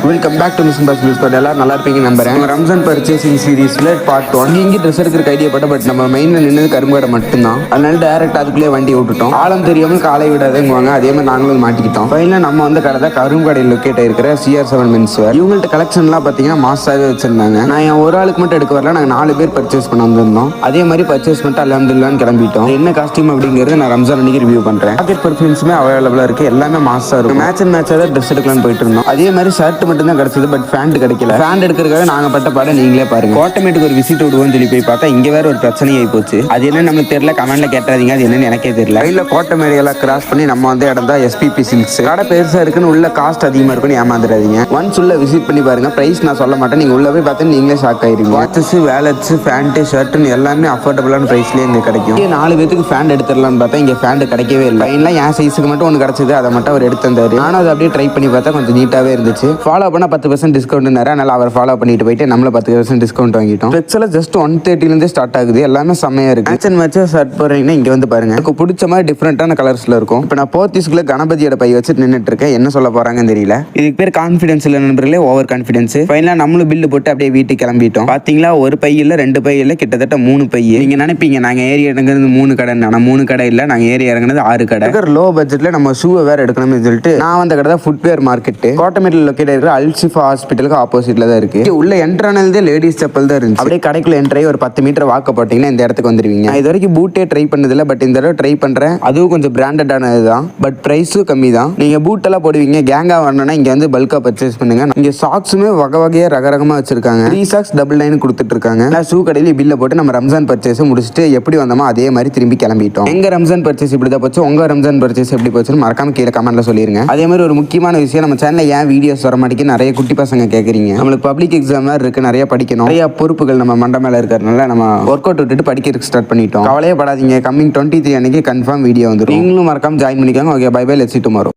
Welcome back to mission pass news. எல்லாரும் நல்லா இருப்பீங்க நம்புறேன். ரம்ஜான் பர்ச்சேசிங் சீரிஸ்ல பார்ட் 1 இங்கே ட்ரெஸ் எடுக்கிற ஐடியா பட்ட பட் நம்ம மெயின்ல நின்னது கரும்பு மட்டும்தான். அதனால டைரக்ட் அதுக்குள்ளே வண்டி விட்டுட்டோம். ஆழம் தெரியாமல் காலை விடாதேங்குவாங்க. அதே மாதிரி நாங்களும் மாட்டிக்கிட்டோம். ஃபைனலாக நம்ம வந்து கடை தான் கரும்பு கடையில் லொக்கேட் ஆயிருக்கிற CR7 மென்ஸ் வேர். இவங்கள்ட்ட கலெக்ஷன்லாம் பார்த்தீங்கன்னா மாசாவே வச்சிருந்தாங்க. நான் என் ஒரு ஆளுக்கு மட்டும் எடுக்க வரல, நாங்கள் 4 பேர் பர்ச்சேஸ் பண்ண வந்திருந்தோம். அதே மாதிரி பர்ச்சேஸ் பண்ணிட்டு அல்ஹம்துலில்லாஹ்னு கிளம்பிட்டோம். என்ன காஸ்டியூம் அப்படிங்கிறது நான் ரம்ஜான் அன்னைக்கு ரிவ்யூ பண்றேன். பாக்கெட் பர்ஃபியூம்ஸுமே அவைலபிளா இருக்கு. எல்லாமே மாசா இருக்கும். மேட்ச் அண்ட் மேட்சாக தான் ட்ரெஸ் எடுக்கலாம்னு போயிட்டு இருந்தோம். அதே மாதிரி ஷர்ட் மட்டும் தான் கிடைச்சது, பட் பேண்ட் கிடைக்கல. பேண்ட் எடுக்கிறதுக்காக நாங்க பட்ட பாட நீங்களே பாருங்க. கோட்டமேட்டுக்கு ஒரு விசிட் விடுவோம்னு சொல்லி போய் பார்த்தா இங்க வேற ஒரு பிரச்சனை ஆகி போச்சு. அது என்ன நம்மளுக்கு தெரியல, கமெண்ட்ல கேட்டாதீங்க. அது என்னன்னு எனக்கே தெரியல. இல்ல கோட்டமேடு எல்லாம் கிராஸ் பண்ணி நம்ம வந்து இடம் தான் SPP சில்க்ஸ். கடை பெருசா இருக்குன்னு உள்ள காஸ்ட் அதிகமா இருக்குன்னு ஏமாந்துடாதீங்க. ஒன்ஸ் உள்ள விசிட் பண்ணி பாருங்க. பிரைஸ் நான் சொல்ல மாட்டேன், நீங்க உள்ள போய் பார்த்து நீங்களே ஷாக் ஆயிருங்க. வாட்சஸ், வேலட்ஸ், பேண்ட், ஷர்ட்னு எல்லாமே அஃபோர்டபுளான பிரைஸ்லயே இங்க கிடைக்கும். 4 பேருக்கு பேண்ட் எடுத்துடலாம்னு பார்த்தா இங்க பேண்ட் கிடைக்கவே இல்லை. எல்லாம் என் சைஸுக்கு மட்டும் ஒன்று கிடைச்சது, அதை மட்டும் அவர் எடுத்து தந்தாரு. நானும் அதை அப்படியே ட்ரை பண்ணி பார்த்தா கொஞ்சம் நீட்டாவே இருந்துச்சு. ஃபாலோ பண்ண 10% டிஸ்கவுண்ட் நேரம். அதனால அவர் ஃபாலோ பண்ணிட்டு போயிட்டு நம்மள 10% டிஸ்கவுண்ட் வாங்கிட்டோம். ஸ்பெஷலாக ஜஸ்ட் 130 ஸ்டார்ட் ஆகுது. எல்லாமே செம்மையா இருக்கு. மேட்ச் அண்ட் மேட்ச் ஷர்ட் போறீங்கன்னா இங்க வந்து பாருங்க. எனக்கு பிடிச்ச மாதிரி டிஃப்ரெண்டான கலர்ஸ்ல இருக்கும். இப்போ நான் போர்த்திஸ்குள்ள கணபதியோட பை வச்சுட்டு நின்றுட்டு இருக்கேன். என்ன சொல்ல போறாங்கன்னு தெரியல. இதுக்கு பேர் கான்ஃபிடன்ஸ் இல்ல நண்பர்களே, ஓவர் கான்ஃபிடன்ஸ். ஃபைனலாக நம்மளும் பில்லு போட்டு அப்படியே வீட்டுக்கு கிளம்பிட்டோம். பாத்தீங்களா, ஒரு பை இல்ல 2 பை இல்ல, கிட்டத்தட்ட 3 பை. நீங்க நினைப்பீங்க நாங்க ஏறி இறங்குறது 3 கடை, ஆனா 3 கடை இல்ல, நாங்க ஏறி இறங்குனது 6 கடை. லோ பட்ஜெட்ல நம்ம ஷூவை வேற எடுக்கணும்னு சொல்லிட்டு நான் வந்த கடை தான் ஃபுட்வேர் மார்க்கெட். கோட்டமேட்டில் லொக்கேட் இருக்கிற அல்ஷிஃபா ஹாஸ்பிட்டலுக்கு ஆப்போசிட்ல தான் இருக்கு. உள்ள என்ட்ரானதே லேடிஸ் செப்பல் தான் இருந்துச்சு. அப்படியே கடைக்குள்ள என்ட்ரி ஒரு 10 மீட்டர் வாக்க போட்டீங்கன்னா இந்த இடத்துக்கு வந்துருவீங்க. நான் இது வரைக்கும் பூட்டே ட்ரை பண்ணதில்ல, பட் இந்த தடவை ட்ரை பண்றேன். அதுவும் கொஞ்சம் பிராண்டடானது தான், பட் பிரைஸும் கம்மி தான். நீங்க பூட் எல்லாம் போடுவீங்க, கேங்கா வரணும்னா இங்க வந்து பல்கா பர்ச்சேஸ் பண்ணுங்க. இங்க சாக்ஸுமே வகை வகையா ரகரகமா வச்சிருக்காங்க. 3 சாக்ஸ் 999 கொடுத்துட்டு இருக்காங்க. ஷூ கடையில பில்ல போட்டு நம்ம ரம்ஜான் பர்ச்சேஸ் முடிச்சுட்டு எப்படி வந்தோமோ அதே மாதிரி திரும்பி கிளம்பிட்டோம். எங்க ரம்ஜான் பர்ச்சேஸ் இப்படி தான் போச்சு. உங்க ரம்ஜான் பர்ச்சேஸ் எப்படி போச்சுன்னு மறக்காம கீழே கமெண்ட்ல சொல்லிருங்க. அதே மாதிரி ஒரு முக்கியமான விஷயம், நம்ம சேனல்ல ஏன் வீடியோஸ் வர மாட்டேங்குது நிறைய குட்டி பசங்க கேட்குறீங்க. நம்மளுக்கு பப்ளிக் எக்ஸாம் இருக்கு, நிறைய படிக்கணும், நிறைய பொறுப்புகள் நம்ம மண்டை மேல இருக்கிறதுனால நம்ம ஒர்க் அவுட் விட்டுட்டு படிக்கிறதுக்கு ஸ்டார்ட் பண்ணிட்டோம். கவலையே படாதீங்க, கம்மிங் 23 அன்னைக்கு கன்ஃபார்ம் வீடியோ வந்துடும். நீங்களும் மறக்காம ஜாயின் பண்ணிக்கோங்க. Okay, bye bye, let's see tomorrow.